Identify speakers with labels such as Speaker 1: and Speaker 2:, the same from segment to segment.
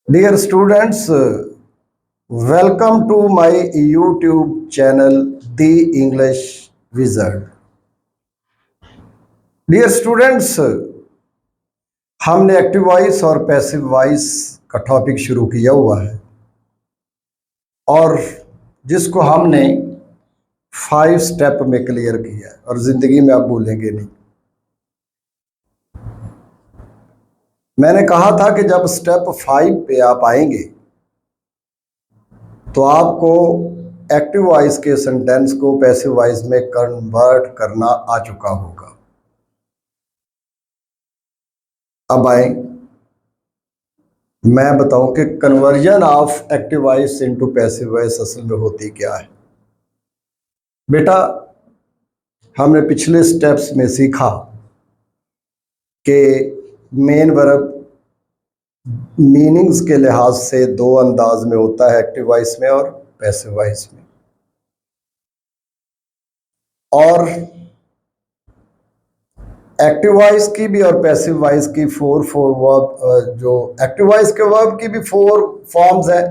Speaker 1: Dear students, welcome to my YouTube channel, The English Wizard. Dear students, हमने active voice और passive voice का topic शुरू किया हुआ है और जिसको हमने 5 स्टेप में क्लियर किया है और जिंदगी में आप भूलेंगे नहीं। मैंने कहा था कि जब स्टेप 5 पे आप आएंगे तो आपको एक्टिव वॉइस के सेंटेंस को पैसिव वॉइस में कन्वर्ट करना आ चुका होगा। अब आए मैं बताऊं कि conversion of active voice into passive voice असल में होती क्या है। बेटा, हमने पिछले स्टेप्स में सीखा कि मेन वर्ब मीनिंग्स के लिहाज से 2 अंदाज में होता है, एक्टिव वॉइस में और पैसिव वॉइस में। और एक्टिव वॉइस की भी और पैसिव वॉइस की फोर वर्ब, जो एक्टिव वॉइस के वर्ब की भी 4 फॉर्म्स हैं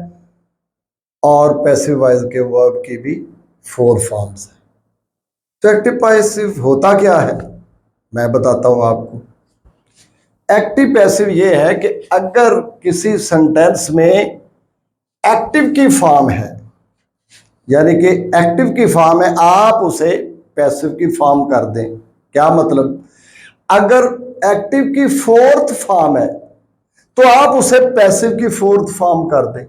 Speaker 1: और पैसिव वॉइस के वर्ब की भी 4 फॉर्म्स हैं। तो एक्टिव पैसिव होता क्या है मैं बताता हूं आपको। एक्टिव पैसिव ये है कि अगर किसी सेंटेंस में एक्टिव की फॉर्म है, यानी कि एक्टिव की फॉर्म है, आप उसे पैसिव की फॉर्म कर दें। क्या मतलब? अगर एक्टिव की 4th फॉर्म है तो आप उसे पैसिव की 4th फॉर्म कर दें।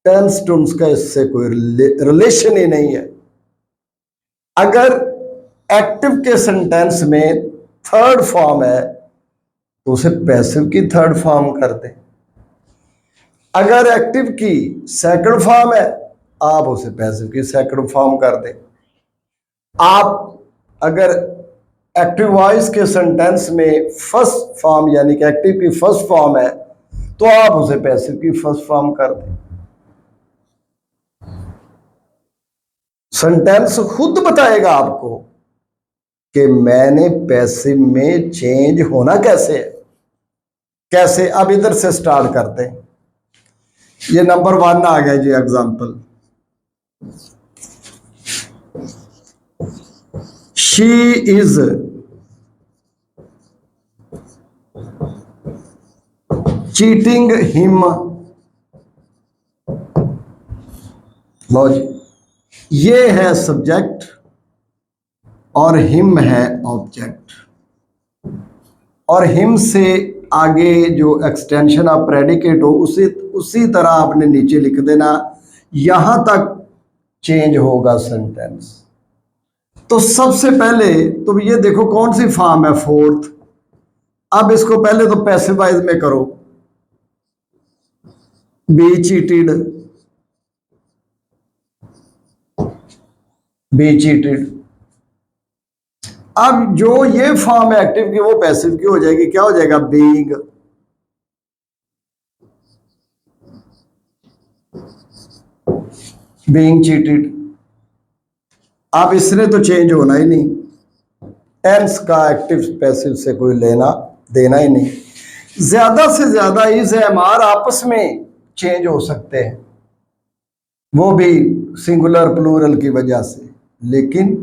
Speaker 1: टेंस टून्स का इससे कोई रिलेशन ही नहीं है। अगर एक्टिव के सेंटेंस में 3rd फॉर्म है तो उसे पैसिव की 3rd फॉर्म कर दें। अगर एक्टिव की 2nd फॉर्म है आप उसे पैसिव की 2nd फॉर्म कर दें। आप अगर एक्टिव वॉइस के सेंटेंस में 1st फॉर्म यानी कि एक्टिव की 1st फॉर्म है तो आप उसे पैसिव की 1st फॉर्म कर दें। सेंटेंस खुद बताएगा आपको कि मैंने पैसिव में चेंज होना कैसे है। कैसे? अब इधर से स्टार्ट करते हैं। ये नंबर 1 आ गया जी example. She is cheating him. लो जी, ये है सब्जेक्ट और हिम है ऑब्जेक्ट, और हिम से आगे जो एक्सटेंशन ऑफ प्रेडिकेट हो उसी तरह आपने नीचे लिख देना, यहां तक चेंज होगा सेंटेंस। तो सबसे पहले तो ये देखो कौन सी फॉर्म है, 4th। अब इसको पहले तो पैसिव वॉइस में करो, बी चीटेड, बी चीटेड। अब जो ये फॉर्म है एक्टिव की वो पैसिव की हो जाएगी। क्या हो जाएगा? बीइंग। Being cheated. अब इसने तो चेंज होना ही नहीं, टेंस का एक्टिव पैसिव से कोई लेना देना ही नहीं। ज्यादा से ज्यादा इज एम आर आपस में चेंज हो सकते हैं, वो भी सिंगुलर प्लूरल की वजह से, लेकिन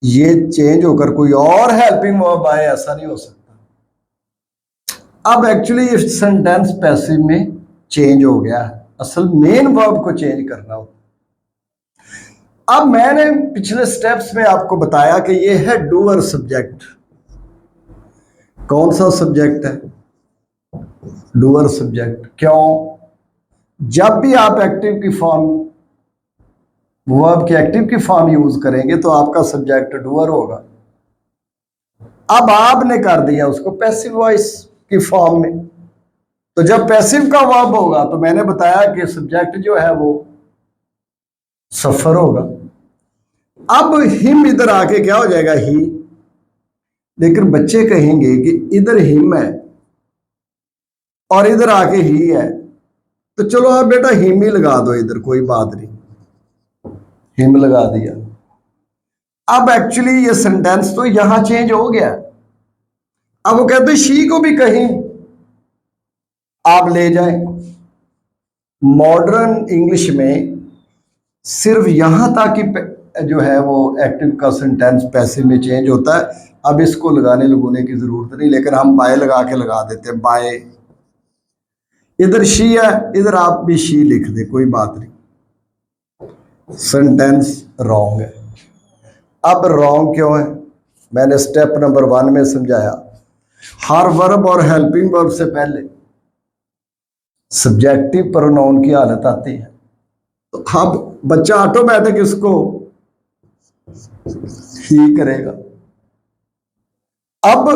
Speaker 1: ये चेंज होकर कोई और हेल्पिंग वर्ब आए ऐसा नहीं हो सकता। अब एक्चुअली ये सेंटेंस पैसिव में चेंज हो गया है, असल मेन वर्ब को चेंज करना होता। अब मैंने पिछले स्टेप्स में आपको बताया कि ये है डूअर सब्जेक्ट। कौन सा सब्जेक्ट है? Doer subject. क्यों? जब भी आप एक्टिव की फॉर्म, वर्ब की एक्टिव की फॉर्म यूज करेंगे तो आपका सब्जेक्ट डूअर होगा। अब आपने कर दिया उसको पैसिव वॉइस की फॉर्म में, तो जब पैसिव का वर्ब होगा तो मैंने बताया कि सब्जेक्ट जो है वो सफर होगा। अब हिम इधर आके क्या हो जाएगा? ही। लेकिन बच्चे कहेंगे कि इधर हिम है और इधर आके ही है, तो चलो आप बेटा हिम ही लगा दो इधर, कोई बात नहीं, हिम लगा दिया। अब एक्चुअली ये सेंटेंस तो यहां चेंज हो गया। अब वो कहते शी को भी कहीं आप ले जाएं। मॉडर्न इंग्लिश में सिर्फ यहां तक कि जो है वो एक्टिव का सेंटेंस पैसिव में चेंज होता है। अब इसको लगाने की जरूरत नहीं, लेकिन हम बाय लगा के लगा देते हैं। बाय, इधर शी है, इधर आप भी शी लिख दे, कोई बात नहीं। सेंटेंस रॉन्ग है। अब रॉन्ग क्यों है? मैंने स्टेप नंबर 1 में समझाया, हर वर्ब और हेल्पिंग वर्ब से पहले सब्जेक्टिव प्रोनाउन की हालत आती है। तो अब बच्चा ऑटोमेटिक इसको ही करेगा। अब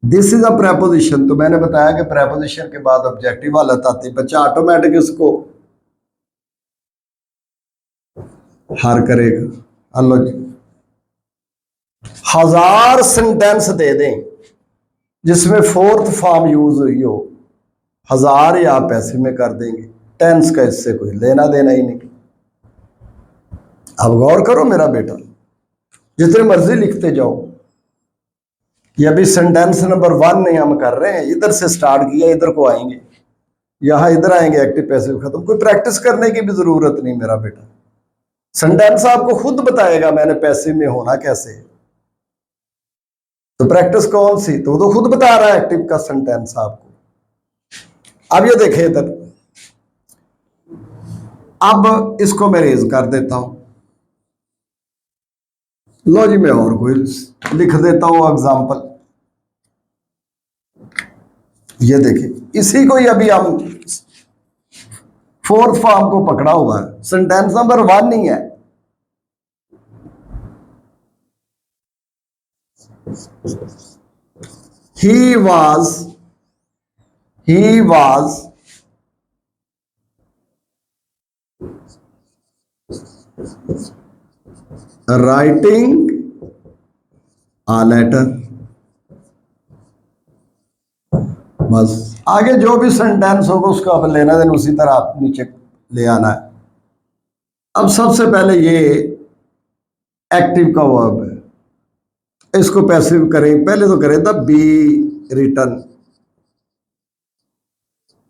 Speaker 1: दिस इज अ प्रेपोजिशन, तो मैंने बताया कि प्रेपोजिशन के बाद ऑब्जेक्टिव हालत आती है, बच्चा ऑटोमेटिक इसको हर करेगा। हेलो जी, 1000 सेंटेंस दे दें जिसमें फोर्थ फॉर्म यूज हुई हो, 1000 ही आप पैसे में कर देंगे। टेंस का इससे कोई लेना देना ही नहीं। अब गौर करो मेरा बेटा, जितने मर्जी लिखते जाओ। ये अभी सेंटेंस नंबर 1 नहीं हम कर रहे हैं, इधर से स्टार्ट किया, इधर को आएंगे, यहां इधर आएंगे, एक्टिव पैसिव खत्म। कोई प्रैक्टिस करने की भी जरूरत नहीं मेरा बेटा। सेंटेंस आपको खुद बताएगा मैंने पैसिव में होना कैसे है। तो प्रैक्टिस कौन सी? तो वो तो खुद बता रहा है एक्टिव का सेंटेंस आपको। अब ये देखें इधर, अब इसको मैं रेज कर देता हूं। लो जी, मैं और कोई लिख देता हूं एग्जांपल। ये देखिए, इसी को ही अभी हम फोर्थ फॉर्म को पकड़ा हुआ है, सेंटेंस नंबर 1 नहीं है। He was writing a letter। बस आगे जो भी सेंटेंस होगा उसका आप लेना देना उसी तरह आप नीचे ले आना है। अब सबसे पहले ये एक्टिव का वर्ब है, इसको पैसिव करें। पहले तो करें द बी रिटर्न,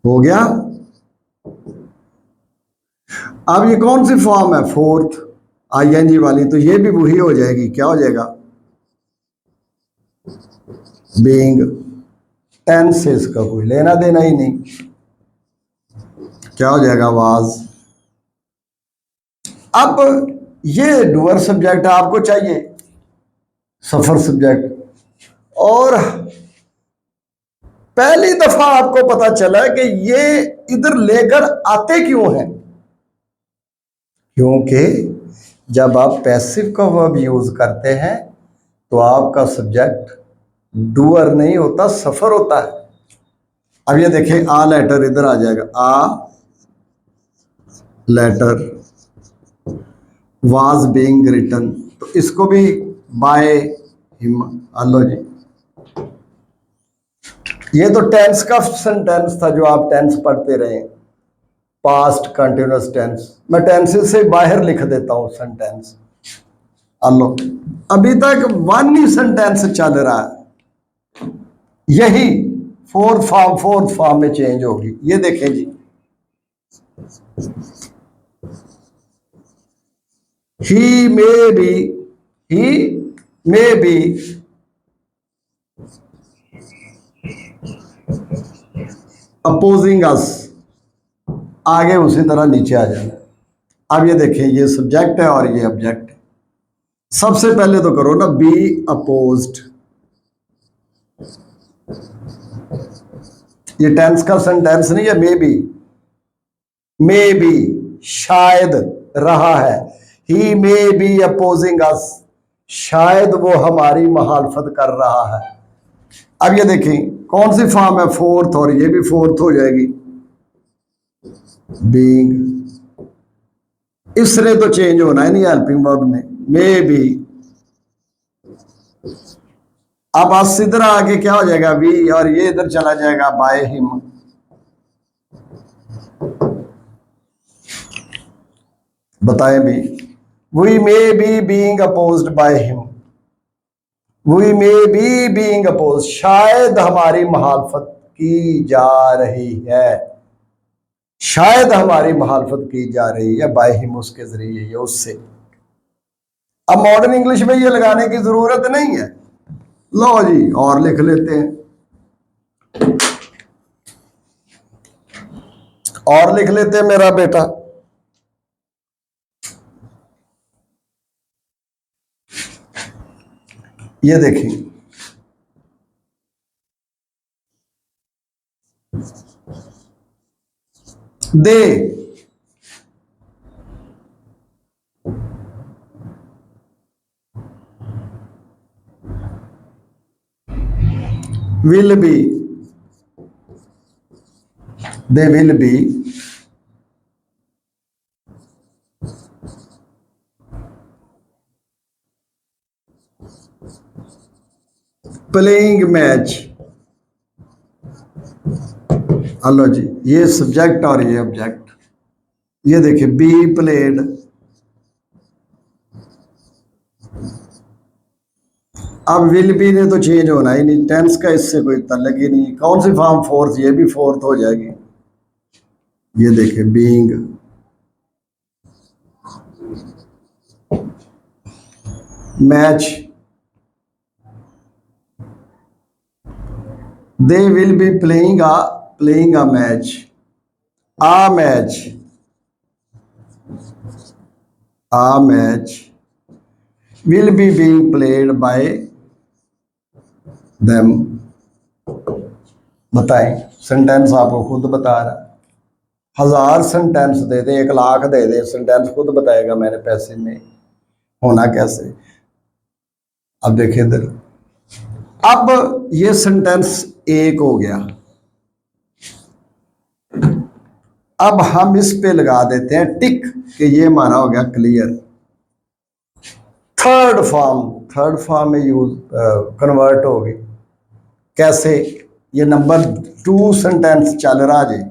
Speaker 1: हो गया। अब ये कौन सी फॉर्म है? फोर्थ आईएनजी वाली, तो ये भी वही हो जाएगी। क्या हो जाएगा? बीइंग। टेंस से इसका कोई लेना देना ही नहीं। क्या हो जाएगा? वाज। अब ये डूअर सब्जेक्ट आपको चाहिए, सफर सब्जेक्ट, और पहली दफा आपको पता चला कि ये इधर लेकर आते क्यों हैं। क्योंकि जब आप पैसिव का वर्ब यूज करते हैं तो आपका सब्जेक्ट डूअर नहीं होता, सफर होता है। अब ये देखें, आ लेटर इधर आ जाएगा, a letter was being written, तो इसको भी बाय हिम। हेलो जी, ये तो टेंस का सेंटेंस था जो आप टेंस पढ़ते रहे, पास्ट कंटिन्यूअस टेंस। मैं टेंसेस से बाहर लिख देता हूं सेंटेंस। हेलो, अभी तक 1 ही सेंटेंस चल रहा है, यही फोर्थ फॉर्म में चेंज होगी। ये देखें जी, he may be opposing us, आगे उसी तरह नीचे आ जाना। अब ये देखें, ये सब्जेक्ट है और ये ऑब्जेक्ट है। सबसे पहले तो करो ना, बी अपोज्ड। ये टेंस का सेंटेंस नहीं है, मे बी शायद रहा है। ही मे बी अपोजिंग अस, शायद वो हमारी मुखालफत कर रहा है। अब ये देखें कौन सी फॉर्म है? फोर्थ, और ये भी फोर्थ हो जाएगी, बीइंग। इसने तो चेंज होना है नहीं, हेल्पिंग वर्ब ने, मे बी। अब अस इधर आके क्या हो जाएगा? वी, और ये इधर चला जाएगा बाय हिम। बताएं भी, we may be being opposed by him, we may be being opposed, शायद हमारी मुखालफत की जा रही है, शायद हमारी मुखालफत की जा रही है बाय हिम, उसके जरिए या उससे। अब मॉडर्न इंग्लिश में ये लगाने की जरूरत नहीं है। लो जी और लिख लेते हैं, और लिख लेते हैं मेरा बेटा। ये देखिए, they will be, they will be playing match। Hello जी, ये सब्जेक्ट और ये ऑब्जेक्ट, ये देखिए बी प्लेड, अब विल बी ने तो चेंज होना ही नहीं, टेंस का इससे कोई ताल्लुक ही नहीं। कौन सी फॉर्म फोर्थ, ये भी फोर्थ हो जाएगी। ये देखिए being, match, they will be playing a match, a match will be being played by them। बताएं, सेंटेंस आपको खुद बता रहा है। 1000 सेंटेंस दे दे, 1 लाख दे दे, सेंटेंस खुद बताएगा मेरे पैसे में होना कैसे। अब देखिए इधर, अब ये सेंटेंस एक हो गया, अब हम इस पे लगा देते हैं टिक कि ये माना हो गया क्लियर। थर्ड फॉर्म में यूज कन्वर्ट होगी। कैसे? ये नंबर 2 सेंटेंस चल रहा जी,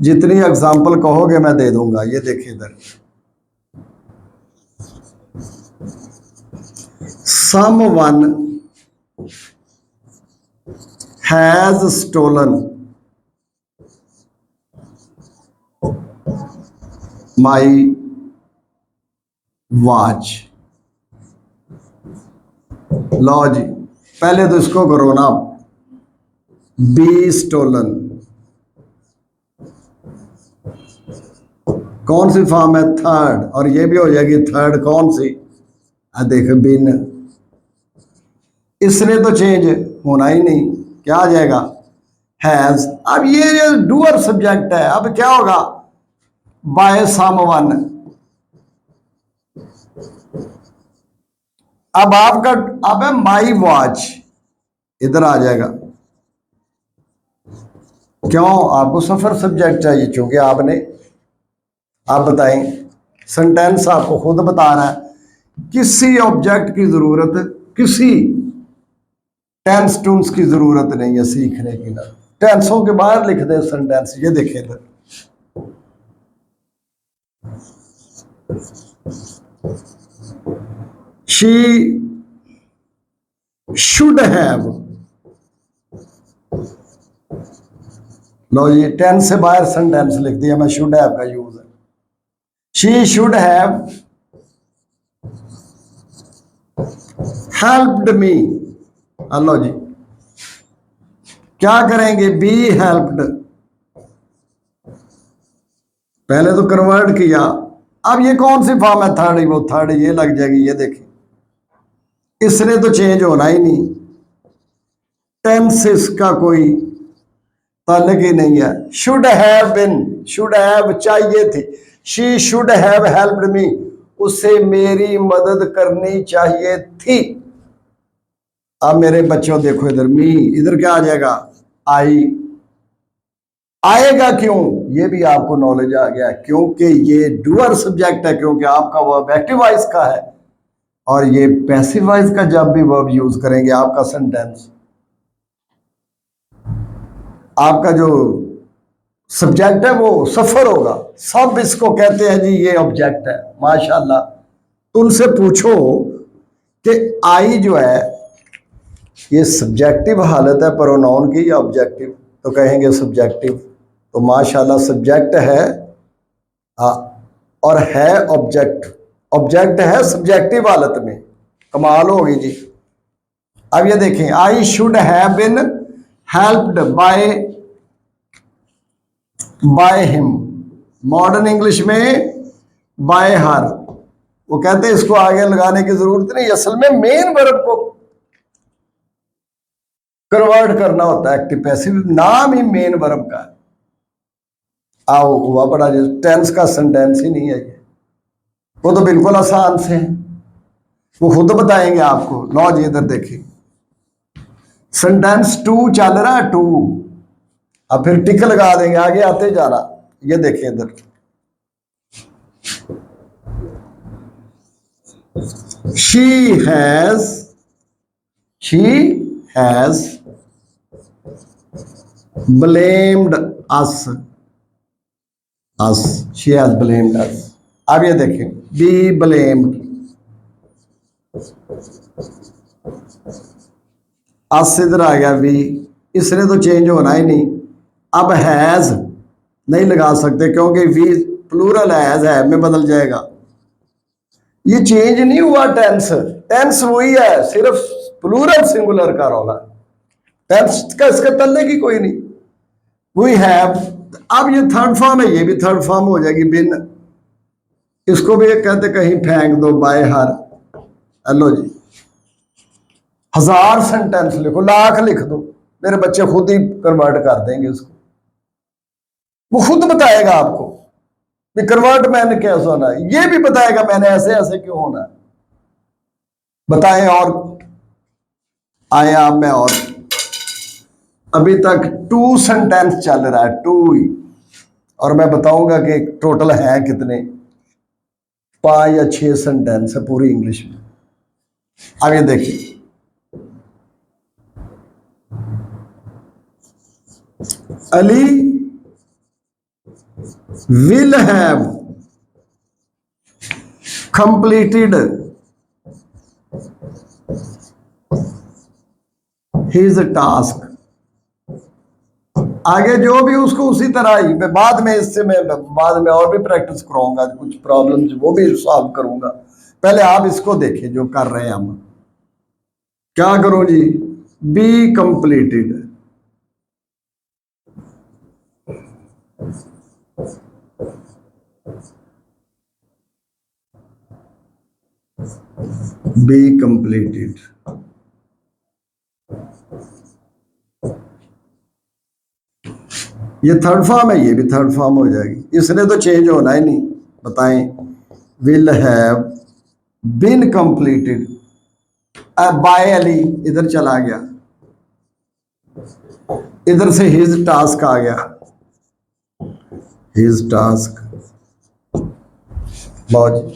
Speaker 1: जितनी एग्जांपल कहोगे मैं दे दूंगा। ये देखिए इधर, someone has stolen my watch। लो जी, पहले तो इसको करो ना, बी स्टोलन, कौन सी फॉर्म है? थर्ड, और ये भी हो जाएगी थर्ड, कौन सी? देखो बिन, इसने तो चेंज होना ही नहीं, क्या आ जाएगा? हैज। अब ये डूअर सब्जेक्ट है, अब क्या होगा? By someone. अब आपका, अब है माई वॉच, इधर आ जाएगा। क्यों? आपको सफर सब्जेक्ट चाहिए, चूंकि आपने, आप बताएं, सेंटेंस आपको खुद बता रहा है, किसी ऑब्जेक्ट की जरूरत, किसी टेंस टूंस की जरूरत नहीं है सीखने की ना, टेंसों के बाहर लिख दे सेंटेंस। ये देखें इधर, शी शुड हैव, लो ये टेंस से बाहर सेंटेंस लिख दिया मैं, शुड हैव का यूज है। She should have helped me. Hello जी, क्या करेंगे? बी हेल्प्ड, पहले तो कन्वर्ट किया, अब ये कौन सी फॉर्म है? थर्ड, वो थर्ड ये लग जाएगी। ये देखिए, इसने तो चेंज होना ही नहीं, टेंस इसका कोई ताल्लुक ही नहीं है। Should have been, should have चाहिए थी, शी शुड हैव हेल्प्ड मी, उसे मेरी मदद करनी चाहिए थी। अब मेरे बच्चों देखो इधर, मी, इधर क्या आ जाएगा? आई। आएगा क्यों? ये भी आपको नॉलेज आ गया, क्योंकि ये डूअर सब्जेक्ट है, क्योंकि आपका वर्ब एक्टिव वॉइस का है, और ये पैसिव वॉइस का जब भी वर्ब यूज करेंगे आपका सेंटेंस, आपका जो सब्जेक्ट है वो सफर होगा। सब इसको कहते हैं जी ये ऑब्जेक्ट है। माशाल्लाह, तुमसे पूछो कि आई जो है ये सब्जेक्टिव हालत है प्रोनाउन की या ऑब्जेक्टिव, तो कहेंगे सब्जेक्टिव। तो माशाल्लाह सब्जेक्ट है और है ऑब्जेक्ट, ऑब्जेक्ट है सब्जेक्टिव हालत में, कमाल होगी जी। अब ये देखें, I should have been helped by him, modern English में बाय हर। वो कहते हैं इसको आगे लगाने की जरूरत नहीं, असल में मेन वर्ब को कन्वर्ट करना होता है एक्टिव पैसिव, नाम ही मेन वर्ब का है। आओ हुआ बड़ा, टेंस का सेंटेंस ही नहीं है ये, वो तो बिल्कुल आसान से है, वो खुद बताएंगे आपको। लो जी इधर देखिए, सेंटेंस टू चल रहा है, टू, अब फिर टिक लगा देंगे, आगे आते जाना। ये देखिए इधर, she has blamed us, she has blamed us. अब ये देखिए, बी ब्लेम्ड, अस इधर आ गया, वी, इसने तो चेंज होना ही नहीं। अब हैज नहीं लगा सकते क्योंकि वी प्लूरल है में बदल जाएगा, ये चेंज नहीं हुआ। टेंस टेंस वही है, सिर्फ प्लूरल सिंगुलर का रौला, टेंस का इसके तल्ले की कोई नहीं। वी हैव, अब ये थर्ड फॉर्म है, ये भी थर्ड फॉर्म हो जाएगी, बिन, इसको भी कहते कहीं फेंक दो, बाय हर। हेलो जी, 1000 सेंटेंस लिखो, लाख लिख दो, मेरे बच्चे खुद ही कन्वर्ट कर देंगे इसको, वो खुद बताएगा आपको कि कन्वर्ट मैंने कैसे होना है, ये भी बताएगा मैंने ऐसे ऐसे क्यों होना है। बताएं, और आए आप में, और अभी तक 2 सेंटेंस चल रहा है, 2 ही, और मैं बताऊंगा कि टोटल है कितने, 5 या 6 सेंटेंस है पूरी इंग्लिश में। अब ये देखिए, Ali will have completed his task। आगे जो भी उसको उसी तरह ही, मैं बाद में इससे मैं बाद में और भी प्रैक्टिस कराऊंगा, कुछ प्रॉब्लम्स वो भी सॉल्व करूंगा। पहले आप इसको देखें जो कर रहे हैं हम। क्या करूं जी, बी कंप्लीटेड, बी कंप्लीटेड, ये थर्ड फॉर्म है, ये भी थर्ड फॉर्म हो जाएगी, इसने तो चेंज होना ही नहीं। बताएं, will have been completed, by Ali इधर चला गया, इधर से हिज टास्क आ गया, हिज टास्क। बहुत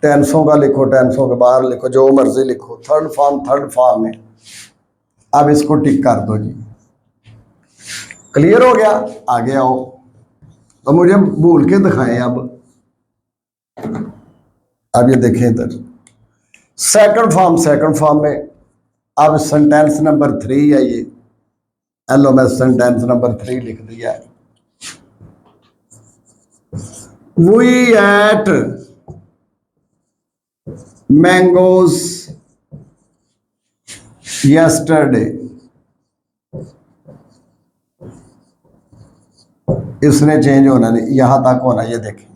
Speaker 1: टेंसों का लिखो, टेंसों के बाहर लिखो, जो मर्जी लिखो, थर्ड फॉर्म में। अब इसको टिक कर दो जी, क्लियर हो गया। आगे आओ, तो मुझे भूल के दिखाएं। अब ये देखें इधर, सेकंड फॉर्म में अब सेंटेंस नंबर 3 है ये। हेलो, मैं सेंटेंस नंबर 3 लिख दिया है। We ate mangoes yesterday। इसने चेंज होना नहीं, यहां तक होना। ये देखें,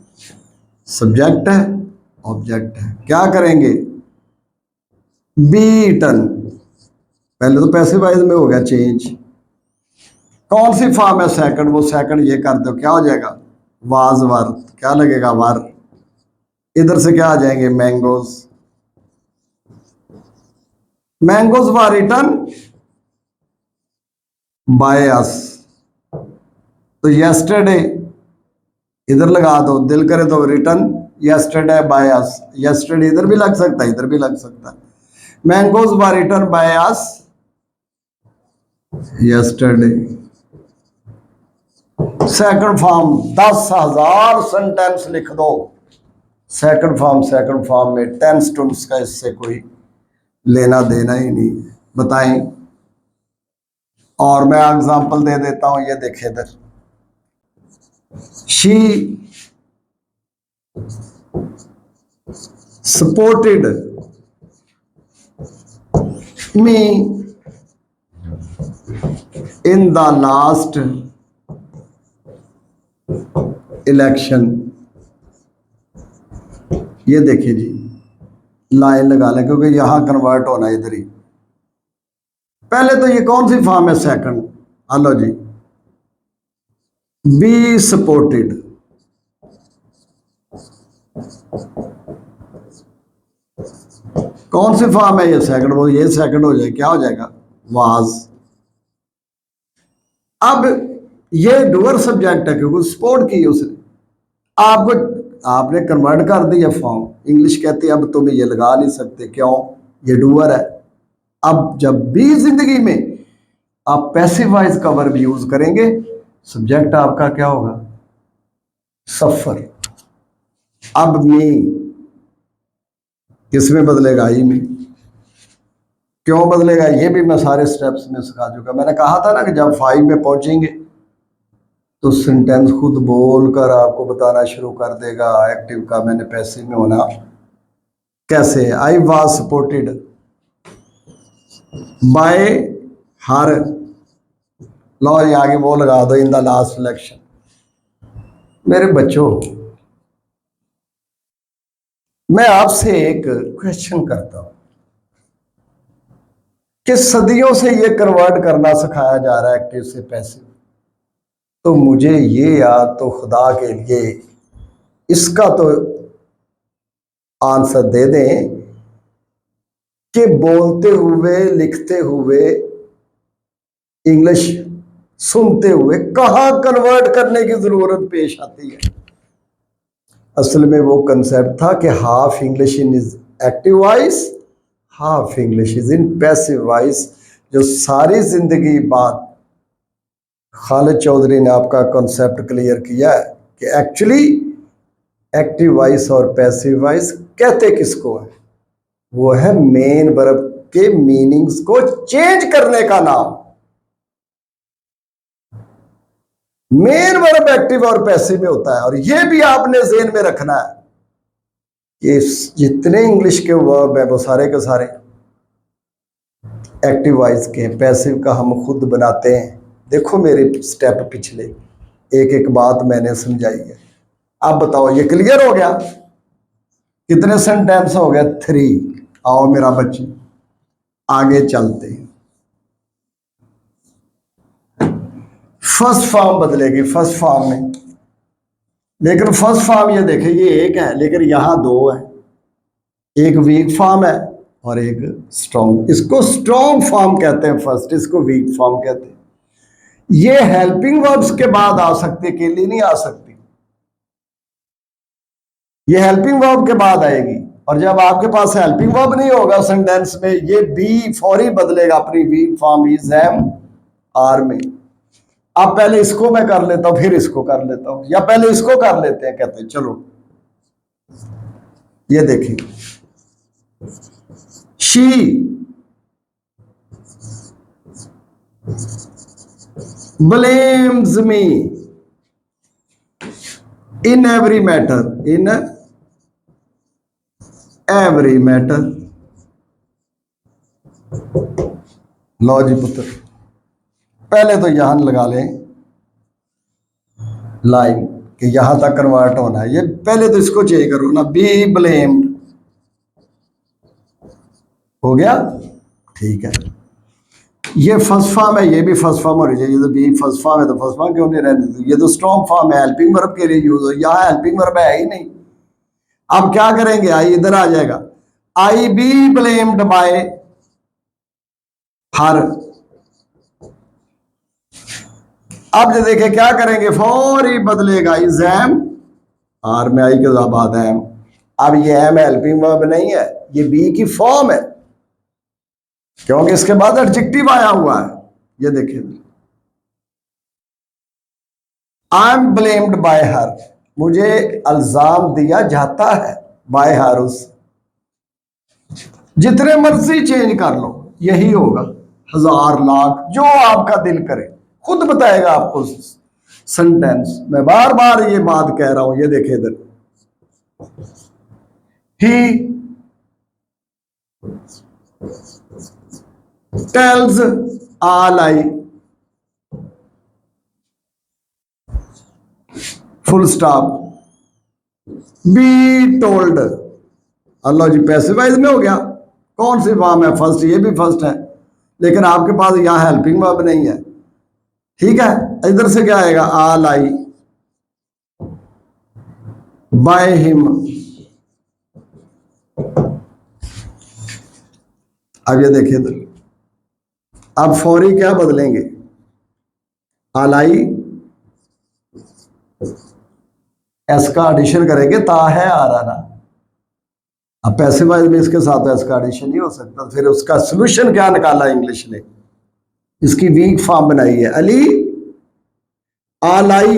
Speaker 1: सब्जेक्ट है, ऑब्जेक्ट है, क्या करेंगे, बीटन, पहले तो पैसिव वॉइस में हो गया चेंज। कौन सी फॉर्म है, सेकंड, वो सेकंड ये कर दो, क्या हो जाएगा, वाज वर, क्या लगेगा, वर। इधर से क्या आ जाएंगे, mangoes, mangoes were written by us. तो यस्टरडे इधर लगा दो, दिल करे तो written yesterday by us, yesterday इधर भी लग सकता है, इधर भी लग सकता है। Mangoes were written by us yesterday. Second form 10,000 sentence लिख दो, सेकंड फॉर्म में टेंस टूंस का इससे कोई लेना देना ही नहीं है। बताएं। और मैं एग्जांपल दे देता हूं, ये देखें इधर, she supported me in the last election. ये देखिए जी, लाइन लगा लें क्योंकि यहां कन्वर्ट होना है इधर ही। पहले तो ये कौन सी फॉर्म है? सेकंड। हेलो जी, बी सपोर्टेड। कौन सी फॉर्म है? ये सेकंड। वो ये सेकंड हो जाए, क्या हो जाएगा? वाज। अब ये डुअर सब्जेक्ट है क्योंकि सपोर्ट की उसने। आपको आपने कन्वर्ट कर दिया फॉर्म। इंग्लिश कहती है अब तुम ये लगा नहीं सकते, क्यों? ये डुअर है। अब जब भी जिंदगी में आप पैसिव वॉइस का वर्ब यूज करेंगे, सब्जेक्ट आपका क्या होगा? सफर। अब मी किसमें बदलेगा? आई में। क्यों बदलेगा? ये भी मैं सारे स्टेप्स में सिखा चुका। मैंने कहा था ना कि जब 5 में पहुंचेंगे तो सेंटेंस खुद बोलकर आपको बताना शुरू कर देगा एक्टिव का मैंने पैसिव में होना कैसे। I was supported by her. लो ये आगे वो लगा दो, इन द लास्ट इलेक्शन। मेरे बच्चों, मैं आपसे एक क्वेश्चन करता हूं कि सदियों से ये कन्वर्ट करना सिखाया जा रहा है एक्टिव से पैसिव, तो मुझे ये याद तो खुदा के लिए इसका तो आंसर दे दें कि बोलते हुए, लिखते हुए, इंग्लिश सुनते हुए कहां कन्वर्ट करने की जरूरत पेश आती है? असल में वो कंसेप्ट था कि half English in is active voice, half English is in passive voice. जो सारी जिंदगी बाद खालिद चौधरी ने आपका कॉन्सेप्ट क्लियर किया है कि एक्चुअली एक्टिव वॉइस और पैसिव वॉइस कहते किसको है? वो है मेन वर्ब के मीनिंग्स को चेंज करने का नाम। मेन वर्ब एक्टिव और पैसिव में होता है। और ये भी आपने ज़हन में रखना है कि जितने इंग्लिश के वर्ब है वो सारे के सारे एक्टिव वॉइस के। पैसिव का हम खुद बनाते हैं। देखो मेरे स्टेप पिछले एक एक बात मैंने समझाई है। अब बताओ ये क्लियर हो गया? कितने सेंटेंस हो गए? 3। आओ मेरा बच्चे आगे चलते हैं। फर्स्ट फॉर्म बदलेगी फर्स्ट फॉर्म में, लेकिन फर्स्ट फॉर्म ये देखें, ये एक है लेकिन यहां 2 है। एक वीक फॉर्म है और एक स्ट्रॉन्ग। इसको स्ट्रॉन्ग फॉर्म कहते हैं फर्स्ट, इसको वीक फॉर्म कहते हैं। ये हेल्पिंग वर्ब्स के बाद आ सकती है, अकेली नहीं आ सकती। ये हेल्पिंग वर्ब के बाद आएगी। और जब आपके पास हेल्पिंग वर्ब नहीं होगा सेंटेंस में, ये बी फौरी बदलेगा अपनी weak form is am are में। अब पहले इसको मैं कर लेता हूं, फिर इसको कर लेता हूं, या पहले इसको कर लेते हैं। कहते हैं चलो ये देखिए, she blames me in every matter, in every matter। लो जी पुत्र, पहले तो यहां लगा लें लाइन कि यहां तक कन्वर्ट होना है। ये पहले तो इसको चेंज करो ना, बी ब्लेम्ड हो गया, ठीक है। ये फर्स्ट फॉर्म है, ये भी फर्स्ट फॉर्म होनी चाहिए। तो बी फर्स्ट फॉर्म है तो फर्स्ट फॉर्म क्यों नहीं रहने दी? ये तो स्ट्रॉन्ग फॉर्म है, हेल्पिंग वर्ब के लिए यूज हो। यहाँ हेल्पिंग वर्ब है ही नहीं। अब क्या करेंगे? आई इधर आ जाएगा, आई बी ब्लेम्ड बाय हर। अब जो देखे क्या करेंगे, फौरी बदलेगा इज एम आर में, आई के बाद एम। अब ये एम हेल्पिंग वर्ब नहीं है, ये बी की फॉर्म है क्योंकि इसके बाद एडजेक्टिव आया हुआ है। ये देखिए, आई एम ब्लेम्ड बाय हर, मुझे अल्जाम दिया जाता है बाय हर, उस। जितने मर्जी चेंज कर लो, यही होगा, 1000 लाख, जो आपका दिल करे, खुद बताएगा आपको सेंटेंस। मैं बार बार ये बात कह रहा हूं, ये देखिए इधर, he tells a lie, full stop, be told. Allah ji, passivise में हो गया। कौन सी फॉर्म है? फर्स्ट, ये भी फर्स्ट है, लेकिन आपके पास यहां हेल्पिंग वर्ब नहीं है। ठीक है, इधर से क्या आएगा? आ लाई, बाय हिम। अब ये देखिए इधर, अब फौरी क्या बदलेंगे? आलाई, एस का एडिशन करेंगे, ता है आ रहा ना। अब पैसिवाइज में इसके साथ एस का एडिशन नहीं हो सकता, फिर उसका सोल्यूशन क्या निकाला इंग्लिश ने? इसकी वीक फॉर्म बनाई है, अली आलाई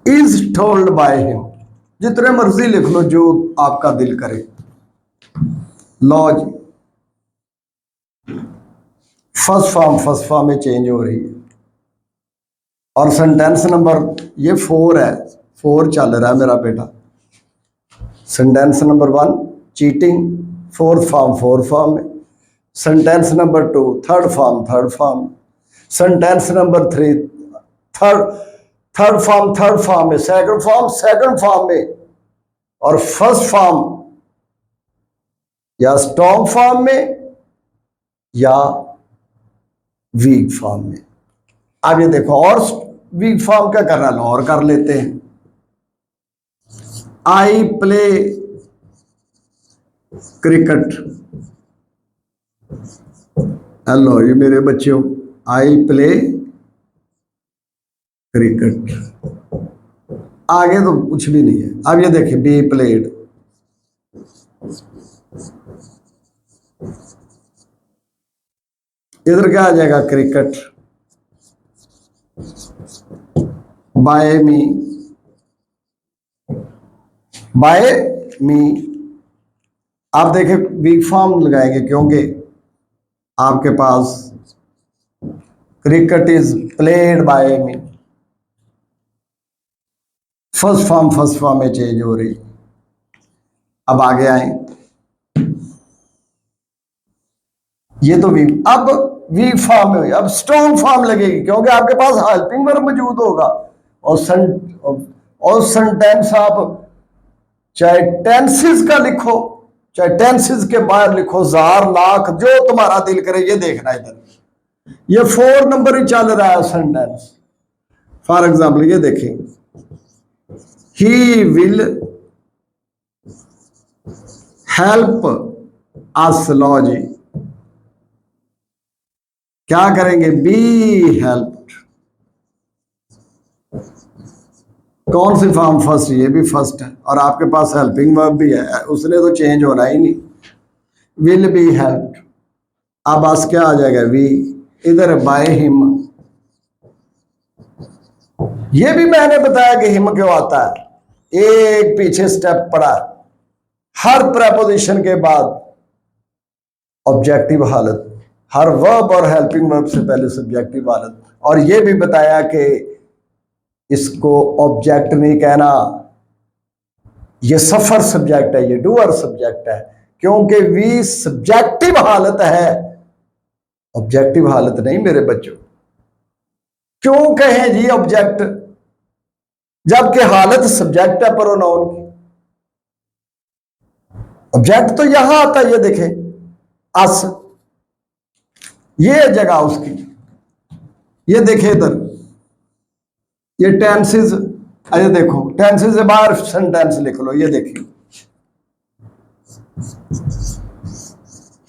Speaker 1: इज टोल्ड बाय हिम। जितने मर्जी लिख लो, जो आपका दिल करे। लो जी, फर्स्ट फॉर्म में चेंज हो रही है। और सेंटेंस नंबर ये 4 है, 4 चल रहा है मेरा बेटा। Sentence number 1 cheating, fourth form में। Sentence number 2 third form. Sentence number 3 third form में। सेकंड फॉर्म में। और फर्स्ट फॉर्म या स्ट्रॉन्ग फॉर्म में या वीक फॉर्म में। अब ये देखो, और वीक फॉर्म क्या करना है, और कर लेते हैं। I play cricket. हेलो ये मेरे बच्चों, आई प्ले क्रिकेट। आगे तो कुछ भी नहीं है। अब ये देखिए, बी प्लेड, इधर क्या आ जाएगा? क्रिकेट। By me. आप देखें, वीक फॉर्म लगाएंगे, क्योंकि आपके पास cricket is played by me. First form में चेंज हो रही। अब आगे आए, ये तो वीक, अब वीक फॉर्म में हुई। अब स्ट्रॉन्ग फॉर्म लगेगी, क्योंकि आपके पास हेल्पिंग वर्ब मौजूद होगा। और सेंटेंस आप चाहे टेंसेस का लिखो, चाहे टेंसेस के बाहर लिखो, 1000 लाख, जो तुम्हारा दिल करे। ये देखना इधर, ये 4 नंबर ही चल रहा है सेंटेंस। फॉर एग्जाम्पल ये देखें, ही विल हेल्प अस। लो जी, क्या करेंगे? Be helped. कौन सी फॉर्म? फर्स्ट, ये भी फर्स्ट है, और आपके पास हेल्पिंग वर्ब भी है, उसने तो चेंज होना ही नहीं। Will be helped. अब बस क्या आ जाएगा? वी। इधर बाय हिम। ये भी मैंने बताया कि हिम क्यों आता है, एक पीछे स्टेप पड़ा। हर प्रेपोजिशन के बाद ऑब्जेक्टिव हालत, हर वर्ब और हेल्पिंग वर्ब से पहले सब्जेक्टिव हालत। और ये भी बताया कि इसको ऑब्जेक्ट नहीं कहना, ये सफर सब्जेक्ट है, ये डूअर सब्जेक्ट है, क्योंकि वी सब्जेक्टिव हालत है, ऑब्जेक्टिव हालत नहीं मेरे बच्चों। क्यों कहें जी ऑब्जेक्ट, जबकि हालत सब्जेक्ट है प्रोनाउन की। ऑब्जेक्ट तो यहां आता है, ये देखें, अस, ये जगह उसकी। ये देखें इधर, ये टेंसेस, अरे देखो, टेंसेस से बाहर सेंटेंस लिख लो। ये देखिए,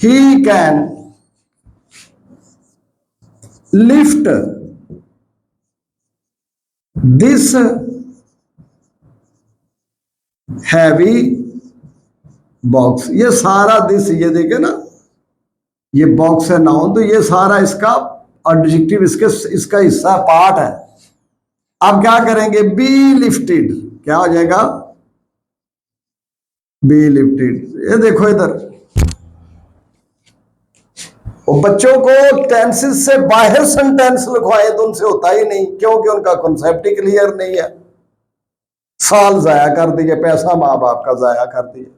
Speaker 1: he can lift this heavy box. ये सारा दिस, ये देखे ना, ये बॉक्स है नाउन, तो ये सारा इसका एडजेक्टिव, इसका हिस्सा, पार्ट है। अब क्या करेंगे? Be lifted. क्या हो जाएगा? Be lifted. ये देखो इधर, वो बच्चों को टेंसेस से बाहर सेंटेंस लिखवाए तो उनसे होता ही नहीं, क्योंकि उनका कॉन्सेप्ट ही क्लियर नहीं है। साल जाया कर दिए, पैसा माँ बाप का जाया कर दिया,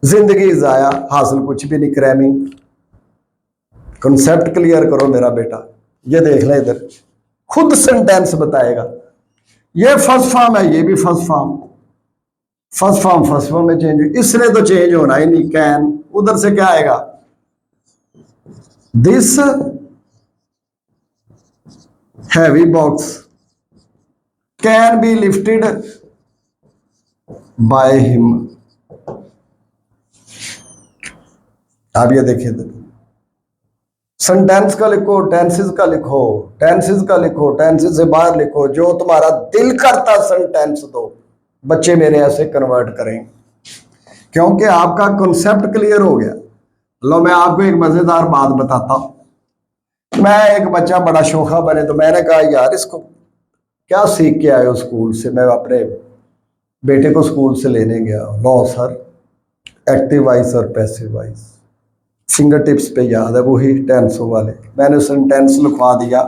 Speaker 1: जिंदगी जाया, हासिल कुछ भी नहीं, क्रैमिंग। कॉन्सेप्ट क्लियर करो मेरा बेटा। ये देख ले इधर, खुद सेंटेंस बताएगा। ये फर्स्ट फॉर्म है, ये भी फर्स्ट फॉर्म। फर्स्ट फॉर्म में चेंज, इसने तो चेंज होना ही नहीं। कैन, उधर से क्या आएगा? This heavy box can be lifted by him. आप ये देखिए, सेंटेंस का लिखो, टेंसेस का लिखो, टेंसेस का लिखो, टेंसेस से बाहर लिखो, जो तुम्हारा दिल करता सेंटेंस दो। बच्चे मेरे ऐसे कन्वर्ट करें, क्योंकक्योंकि आपका कॉन्सेप्ट क्लियर हो गया। लो मैं आपको एक मजेदार बात बताता हूं। मैं एक बच्चा बड़ा शोखा बने, तो मैंने कहा यार इसको क्या सीख के आए हो स्कूल से? मैं अपने बेटे को स्कूल से लेने गया। नो सर, एक्टिव वॉइस और पैसिव वॉइस फिंगर टिप्स पे याद है, वही टेंसों वाले। मैंने सेंटेंस लिखवा दिया,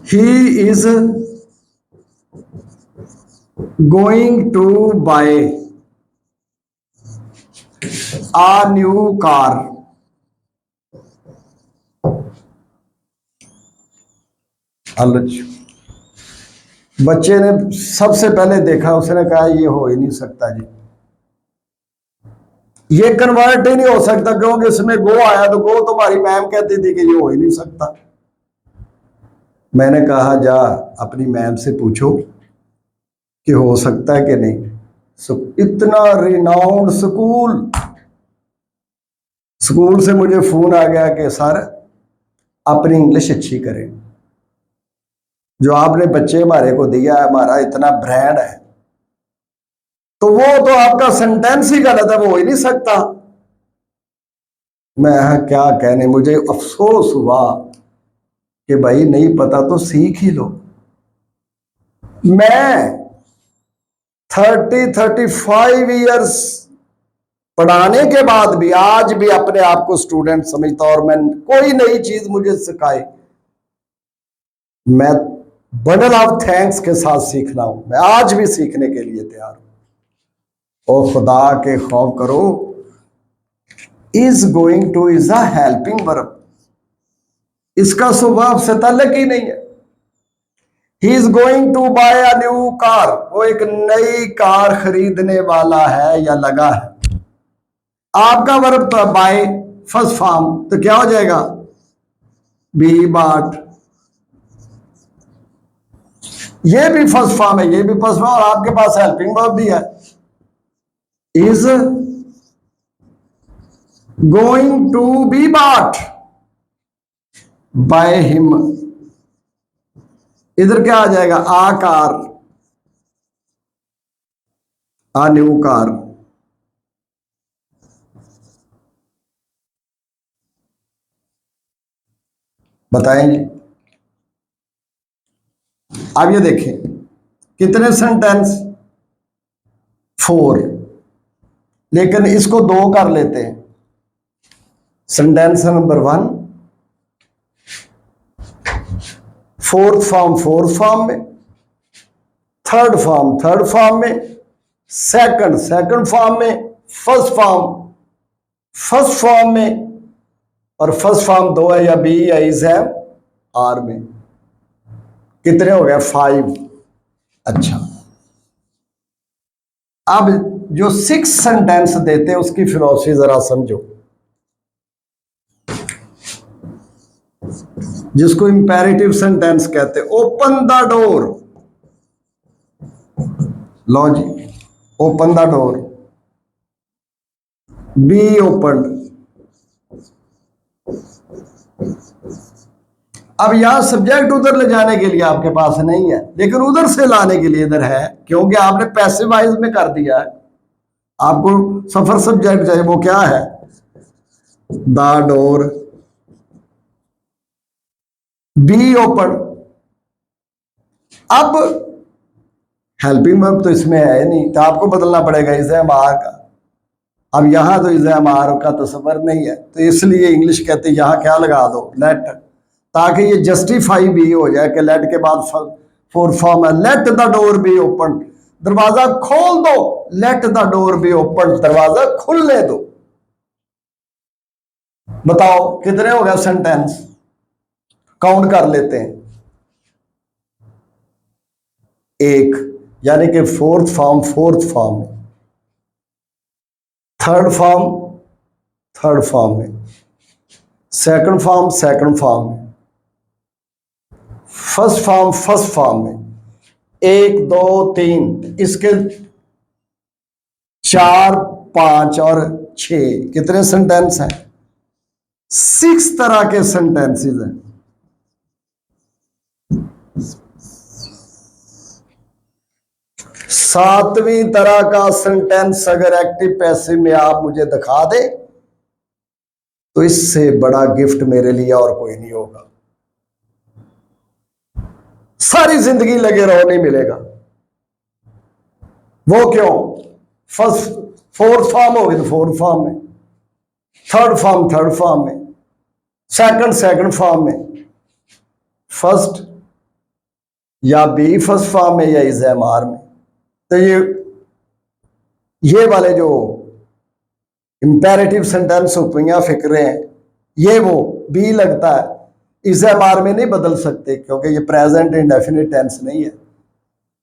Speaker 1: he is going to buy a new car. बच्चे ने सबसे पहले देखा, उसने कहा ये हो ही नहीं सकता जी, ये कन्वर्ट ही नहीं हो सकता, क्योंकि इसमें गो आया, तो गो तुम्हारी मैम कहती थी कि ये हो ही नहीं सकता। मैंने कहा जा अपनी मैम से पूछो कि हो सकता है कि नहीं। इतना रिनाउंड स्कूल, स्कूल से मुझे फोन आ गया कि सर अपनी इंग्लिश अच्छी करें, जो आपने बच्चे हमारे को दिया है, हमारा इतना ब्रांड है, तो वो तो आपका सेंटेंस ही गलत है, वो हो ही नहीं सकता। मैं क्या कहने, मुझे अफसोस हुआ कि भाई नहीं पता तो सीख ही लो। मैं 35 ईयर्स पढ़ाने के बाद भी आज भी अपने आप को स्टूडेंट समझता, और मैं कोई नई चीज मुझे सिखाए, मैं बंडल ऑफ थैंक्स के साथ सीखना हूं। मैं आज भी सीखने के लिए तैयार हूं। ओ खुदा के खौफ करो, is going to is a helping verb, इसका स्वभाव से ताल्लुक ही नहीं है। He is going to buy a new car, वो एक नई कार खरीदने वाला है या लगा है। आपका वर्ब तो बाय फर्स्ट फॉर्म, तो क्या हो जाएगा? बी बाट। ये भी फर्स्ट फॉर्म है, ये भी फर्स्ट फॉर्म, और आपके पास हेल्पिंग वर्ब भी है। इज गोइंग टू बी बाट बाय हिम। इधर क्या आ जाएगा? आ कार, आ न्यू कार। बताएंगे। अब ये देखें कितने सेंटेंस? 4, लेकिन इसको 2 कर लेते हैं। सेंटेंस नंबर 1 फोर्थ फॉर्म में, थर्ड फॉर्म में, सेकंड फॉर्म में, फर्स्ट फॉर्म में, और फर्स्ट फॉर्म 2 है, या बी या इज है आर में। कितने हो गए? 5। अच्छा, अब जो 6 सेंटेंस देते हैं उसकी फिलॉसफी जरा समझो, जिसको इंपेरेटिव सेंटेंस कहते हैं। ओपन द डोर, लो जी, open the door, be open. अब यहां सब्जेक्ट उधर ले जाने के लिए आपके पास नहीं है, लेकिन उधर से लाने के लिए इधर है, क्योंकि आपने पैसिवाइज में कर दिया है। आपको सफर सब्जेक्ट चाहिए, वो क्या है? The door, be open. अब हेल्पिंग वर्ब तो इसमें है नहीं, तो आपको बदलना पड़ेगा इज एम आर का। अब यहाँ तो इज एम आर का तस्वर नहीं है, तो इसलिए इंग्लिश कहते हैं यहाँ क्या लगा दो, लेट, ताकि ये जस्टिफाई भी हो जाए कि लेट के बाद फोर फॉर्म है, let the door be open, दरवाजा खोल दो, let the door be open, दरवाजा खुलने दो। बताओ कितने हो गया सेंटेंस, काउंट कर लेते हैं। एक, यानी कि फोर्थ फॉर्म में, थर्ड फॉर्म में, सेकंड फॉर्म में, फर्स्ट फॉर्म में, 1 2 3, इसके 4 5 और 6 कितने सेंटेंस हैं, 6 तरह के सेंटेंसेस हैं। सातवीं तरह का सेंटेंस अगर एक्टिव पैसिव में आप मुझे दिखा दे तो इससे बड़ा गिफ्ट मेरे लिए और कोई नहीं होगा। सारी जिंदगी लगे रहो नहीं मिलेगा। वो क्यों, फोर्थ फॉर्म होगी तो फोर्थ फॉर्म में, थर्ड फॉर्म में, सेकंड फॉर्म में, फर्स्ट या बी फर्स्ट फॉर्म में या इज एम आर में। तो ये वाले जो इंपेरेटिव सेंटेंस उपनिया फिक्रे हैं, ये वो बी लगता है, इज एम आर में नहीं बदल सकते क्योंकि ये प्रेजेंट इंडेफिनिट टेंस नहीं है।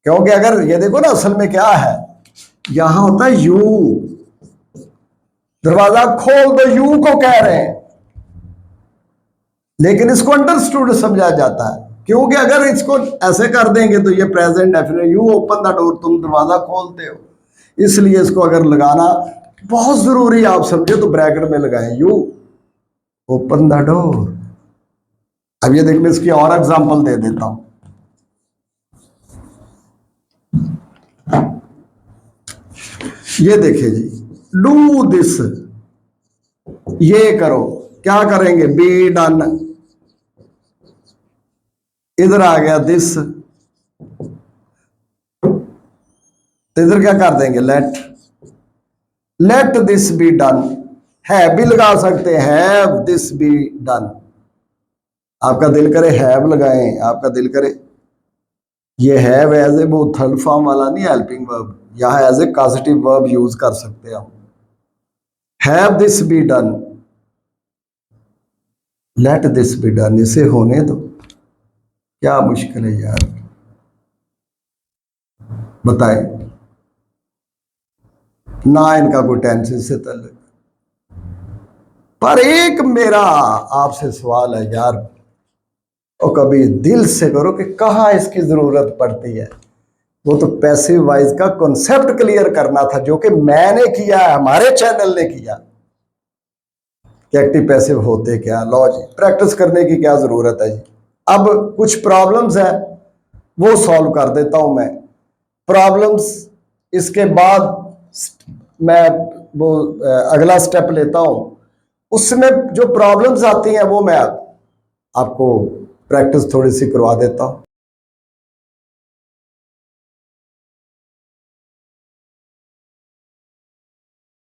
Speaker 1: क्योंकि अगर ये देखो ना असल में क्या है, यहां होता है यू, दरवाजा खोल दो, यू को कह रहे हैं, लेकिन इसको अंडरस्टूड समझा जाता है क्योंकि अगर इसको ऐसे कर देंगे तो ये present definite, you open the door, तुम दरवाजा खोलते हो, इसलिए इसको अगर लगाना बहुत जरूरी आप समझे तो ब्रैकेट में लगाएं, यू ओपन द डोर। अब ये देखिए, इसकी और एग्जांपल दे देता हूं। ये देखिए जी, डू दिस, ये करो, क्या करेंगे, बी डन, इधर आ गया दिस, तो इधर क्या कर देंगे, लेट दिस बी डन, है भी लगा सकते हैं, हैव दिस बी डन, आपका दिल करे हैव लगाएं, आपका दिल करे, ये हैव एज ए वो थर्ड फॉर्म वाला नहीं हेल्पिंग वर्ब, यहां as a causative verb use कर सकते हैं हम, have this be done, let this be done, इसे होने दो, क्या मुश्किल है यार, बताएं ना, इनका कोई टेंस से तल्लुक। पर एक मेरा आपसे सवाल है यार, और कभी दिल से करो कि कहाँ इसकी जरूरत पड़ती है, वो तो पैसिव वाइज का कॉन्सेप्ट क्लियर करना था जो कि मैंने किया है, हमारे चैनल ने किया कि एक्टिव पैसिव होते क्या। लो जी, प्रैक्टिस करने की क्या जरूरत है जी। अब कुछ प्रॉब्लम्स है वो सॉल्व कर देता हूं मैं, प्रॉब्लम्स इसके बाद मैं वो अगला स्टेप लेता हूं, उसमें जो प्रॉब्लम्स आती हैं वो मैं आपको प्रैक्टिस थोड़ी सी करवा देता हूं।